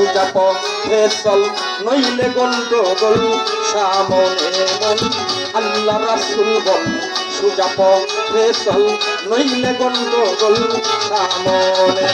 সুজা পথে চল নইলে গন্ডগোল সামনে মন আল্লাহ রাসূল বল সুজা পথে চল নইলে গন্ডগোল সামনে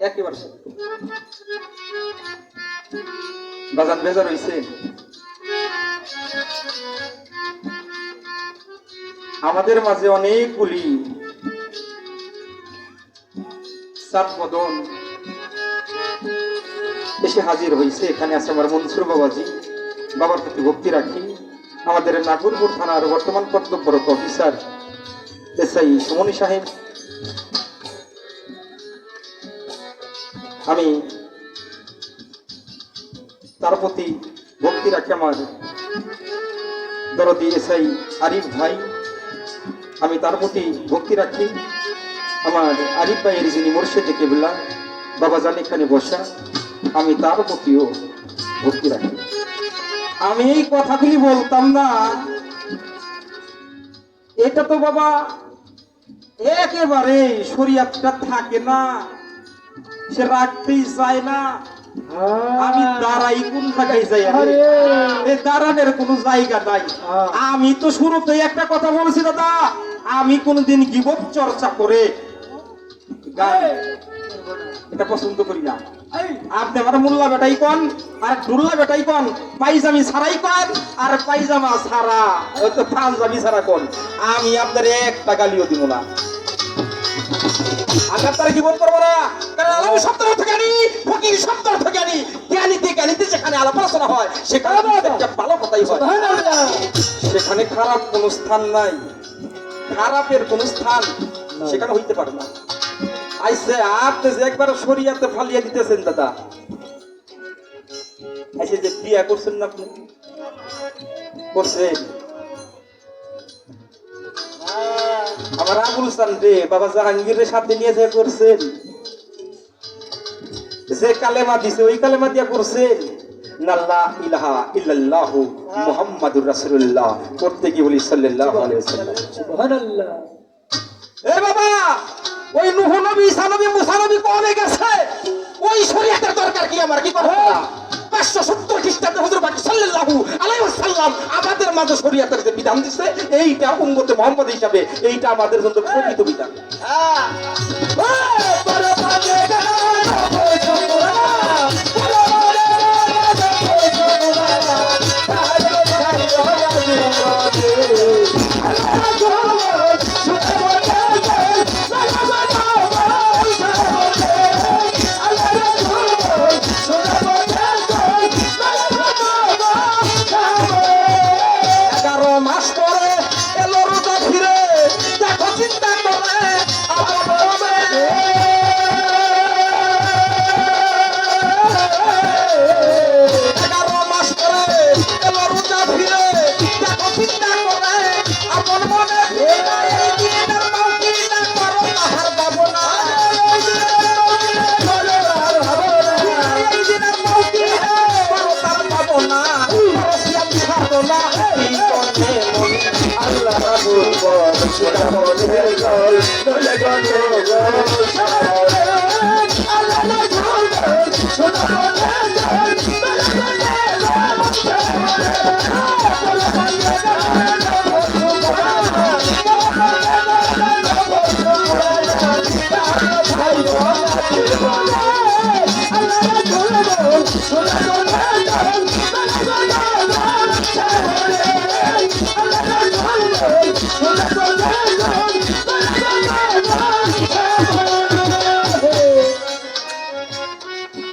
একেবারে বাজান বেজার হইছে আমাদের মাঝে অনেকগুলি সাত বদন এসে হাজির হয়েছে। এখানে আছে আমার মনসুর বাবাজি, বাবার প্রতি ভক্তি রাখি। আমাদের নাগরপুর থানার বর্তমান কর্তব্যরত অফিসার এসআই সুমনি সাহেব, আমি তার প্রতি ভক্তি রাখি। আমার দরদি এসআই আরিফ ভাই, আমি তার প্রতি ভক্তি রাখি। আমার আরিফ ভাইয়ের যিনি মুর্শিদে কেবলা বাবা জান এখানে বসা, আমি তার প্রতিও ভক্তি রাখি। আমি এই কথাগুলি বলতাম না, এটা তো বাবা একেবারে শরীয়তটা থাকে না, সে রাখতেই চায় না। আমি দাঁড়াই কোন জায়গায় যাই, দাঁড়ানোর কোন জায়গা নাই। আমি তো শুরুতে একটা কথা বলছি দাদা, আমি কোনদিন গীবত চর্চা করে এটা পছন্দ করি না। আপনি আমার মোল্লা বেটাই কন আর ডুল্লা বেটাই কন, পাইজামি ছাড়াই কন আর পাইজামা ছাড়া পাঞ্জাবি ছাড়া কন, আমি আপনার একটা গালিও দিব না। আমি আপনার জীবন করবো না, কারণ আলাম সপ্তাহ থেকে আনি, ফকির সপ্তাহ থেকে আনি। জ্ঞানীতে যেখানে আলাপ আলোচনা হয় সেখানে একটা ভালো কথাই হয়, সেখানে খারাপ কোন স্থান নাই, খারাপের কোন স্থান সেখানে হইতে পারে না। আইসে আপনি যে একবার শরীয়তে ফালিয়ে দিতেছেন দাদা, আইসে যে বিয়া করছেন না আপনি, করছেন আমার আবুল হাসান রে বাবা জাহাঙ্গীরের সাথে নিয়ে যে করছেন, যে কালেমা দিছে ওই কালেমা দিয়া করছেন না লা ইলাহা ইল্লাল্লাহু মুহাম্মাদুর রাসূলুল্লাহ, করতে কি বলি সাল্লাল্লাহু আলাইহি ওয়াসাল্লাম। সুবহানাল্লাহ। এ বাবা, ওই নূহ নবী, ঈসা নবী, মুসা নবী কোনে গেছে? ওই শরীয়তের দরকার কি আমার, কি করব? 570 খ্রিস্টাব্দে হুজুর পাক সাল্লাল্লাহু আলাইহি ওয়াসাল্লাম আমাদের মাঝে শরীয়তের যে বিধান দিয়েছে, এইটা উম্মতে মুহাম্মদ হিসাবে এইটা আমাদের জন্য প্রকৃত বিধান।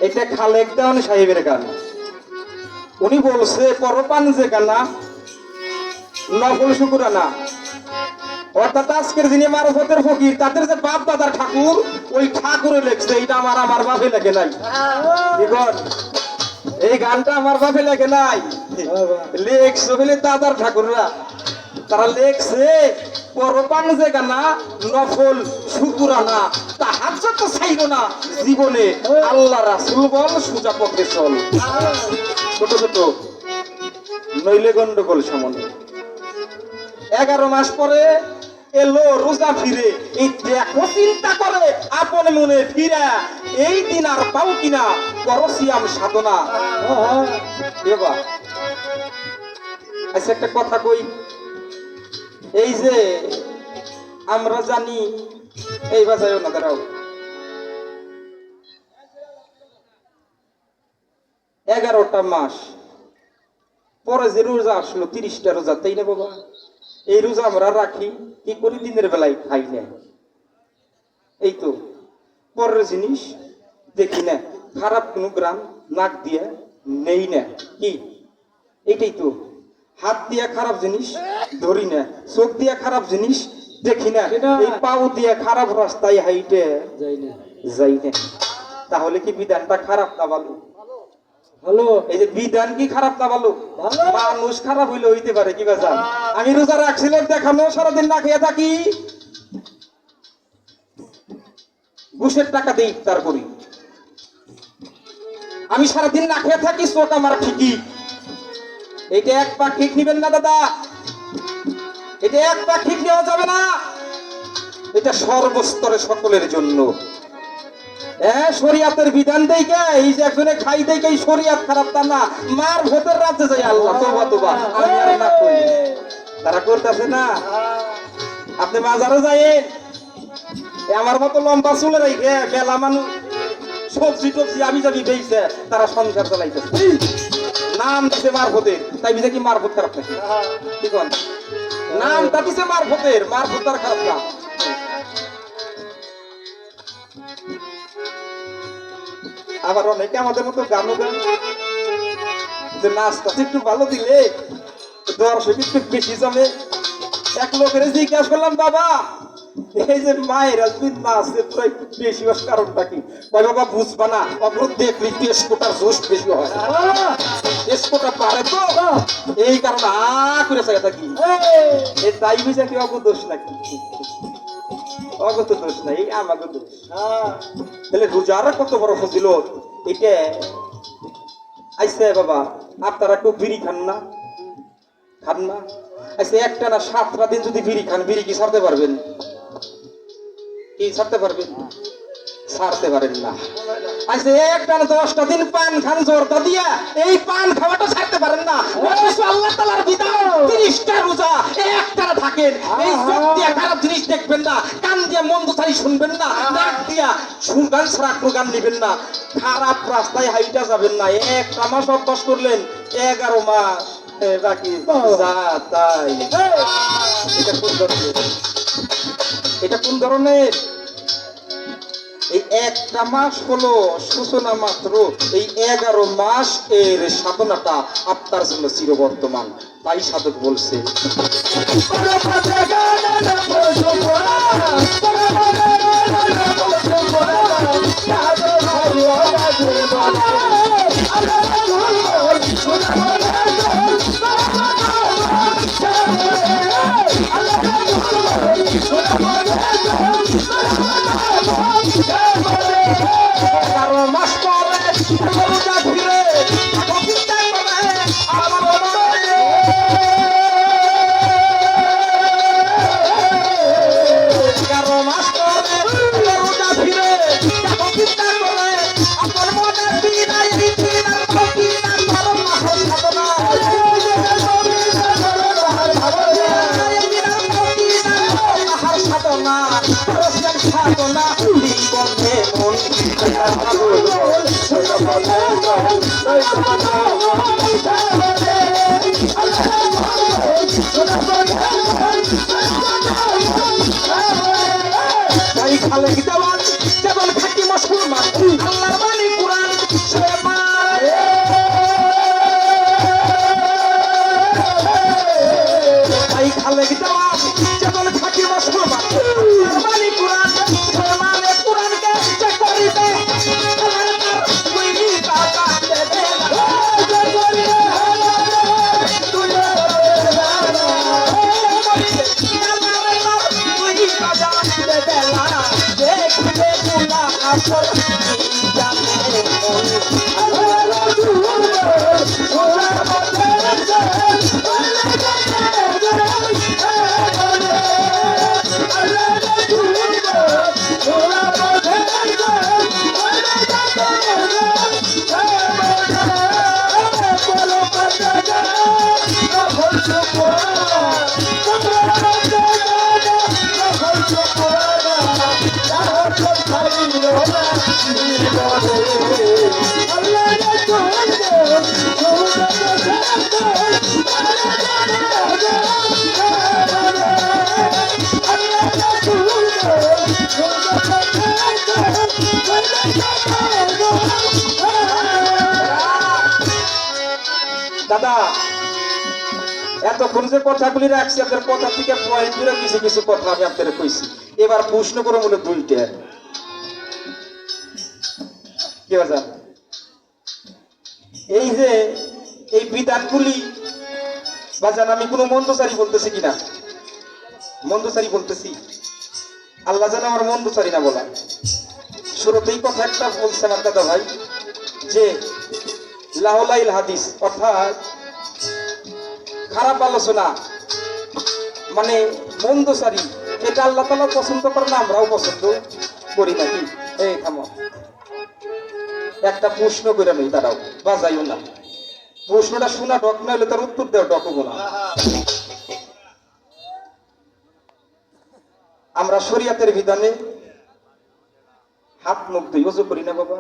এটা খালেক দেওয়ান সাহেবের গান। উনি বলছে পরপান যে গানা নকল শুকুরানা, অর্থাৎ আজকের যিনি মারফতের ফকির তাদের যে বাপ দাদার ঠাকুর, ওই ঠাকুরে লেখছে, এটা আমার বাপে লেখে নাই। এই গানটা আমার বাপে লেখে নাই, লেখছে বলে দাদার ঠাকুররা। তারা লেখছে পরপান যে গানা নফল শুকুরানা তাহাজ্জুদ তো চাইল না জীবনে, আল্লাহ রাসূল বল সোজা পথে চল। ছোট ছোট নইলে গন্ডগোল সামনে। 11 মাস পরে এলো রোজা ফিরে, এই দেখো চিন্তা করে আপন মনে ফিরা, এই দিন আর পাও কিনা করো সিয়াম সাধনা। বাবা আচ্ছা একটা কথা কই, এই যে আমরা জানি, এই বাজায় না দাঁড়াও, 11টা মাস পরে যে রোজা আসলো 30টা রোজা, তাই না বাবা? এই রোজা আমরা রাখি কি করি? দিনের বেলায় খাই না, এই তো পরের জিনিস দেখি না, খারাপ কোনো গ্রাম নাক দিয়ে নেই না, কি এইটাই তো। হাত দিয়া খারাপ জিনিস ধরি না, চোখ দিয়া খারাপ জিনিস দেখি না, এই পাও দিয়া খারাপ রাস্তায় হাইটে যাই না। তাহলে কি বিধানটা খারাপ না ভালো? ভালো। এই যে বিধান কি খারাপ না ভালো? মানুষ খারাপ হইলে হইতে পারে, কি বাজার? আমি রোজা রাখছিলাম দেখানো, সারাদিন না খেয়ে থাকি, ঘুষের টাকা দিয়ে ইফতার করি, আমি সারাদিন না খেয়ে থাকি, চোখ আমার ঠিকই। এটা এক পা ঠিক নিবেন না দাদা, এটা এক পা ঠিক নেওয়া যাবে না, এটা সর্বস্তরে সকলের জন্য। শরিয়াতের বিধান দেইকে এই যে একজনে খাই দেইকে শরিয়াত খারাপ তা না, মার ভোটের রাজ্যে যাই আল্লাহ তোবা তোবা, আমি আর না কই, তারা করতেছে না। আপনি বাজারে যাইয়েন, আমার মতো লম্বা চুলে রাইখে মেলা মানুষ সবজি টবজি আমি যাবি বেইছে, তারা সংসার চালাইতেছে, নাম দিছে মারফতের, তাই বুঝে কি মারফত খারাপ নাকি? কি কোন নামটা দিছে মারফতের, মারফত আর খারাপ না। আবার অনেকে আমাদের মতো গানও গান, যে নাচটা একটু ভালো দিলে দর্শক একটু বেশি জমে। এক লোকের জিজ্ঞাসা করলাম, বাবা এই যে মায়ের নাচে তোরা একটু বেশি হওয়ার কারণটা কি? ভাই বাবা বুঝবা না, অগ্রত দেখলি টেস্টকোটার জোশ বেশি হয়, টেস্টকোটা পারে তো এই কারণে করে চাই থাকি, এই তাই বুঝা কি অগত দোষ নাকি? অগত দোষ নাই, আমাকে দোষ। তাহলে রোজার কত বড় ফজিলত এটা। আইসে বাবা আপনারা কেউ বিড়ি খান না? খান না? আচ্ছা একটা না 7টা দিন যদি বিড়ি খান, বিড়ি কি ছাড়তে পারবেন? কি ছাড়তে পারবেন? ছাড়তে পারেন না। আচ্ছা একটা না 10টা দিন পান খান জোরটা দিয়া, এই পান খাওয়াটা ছাড়তে পারেন না। আল্লাহ তাআলার বিধান 30টা রোজা একটানা থাকেন, এই চোখ দিয়া খারাপ জিনিস দেখবেন না, কান দিয়া মন্দ ছাড়ি শুনবেন না, নাক দিয়া সুগান ছাড়া গান নিবেন না, খারাপ রাস্তায় হাইটা যাবেন না। একটা মাস অভ্যাস করলেন, 11 মাস বাকি যা তাই। এটা কোন ধরনের? এটা কোন ধরনের? এই একটা মাস হলো সূচনা মাত্র, এই 11 মাস এর সাধনাটা আপনার জন্য চিরবর্তমান। তাই সাধক বলছে দাদা এতক্ষণ যে কথাগুলি রাখছি আপনার কথা থেকে পয়েন্ট করে কিছু কিছু কথা আমি আপনাদের কইছি এবার প্রশ্ন করে মনে দুইটা কি বাজার এই যে এই বিধানগুলি বাজান আমি কোনো মন্দচারী বলতেছি কিনা মন্দচারী বলতেছি আল্লাহ যেন আমার মন্দচারী না বলা শুরুতেই কথা একটা বলছে আমার দাদা ভাই যে লাহুলাইল হাদিস অর্থাৎ খারাপ আলোচনা মানে মন্দচারী এটা আল্লাহ তাআলা পছন্দ করে না আমরাও পছন্দ করি নাকি এই থামো একটা প্রশ্ন করে নেই তারাও বাজাইও না প্রশ্নটা শোনা ডক না হলে তার উত্তর দেওয়া ডকবো না আমরা শরীয়তের বিধানে হাত মুখ ধুই ওযু করি না বাবা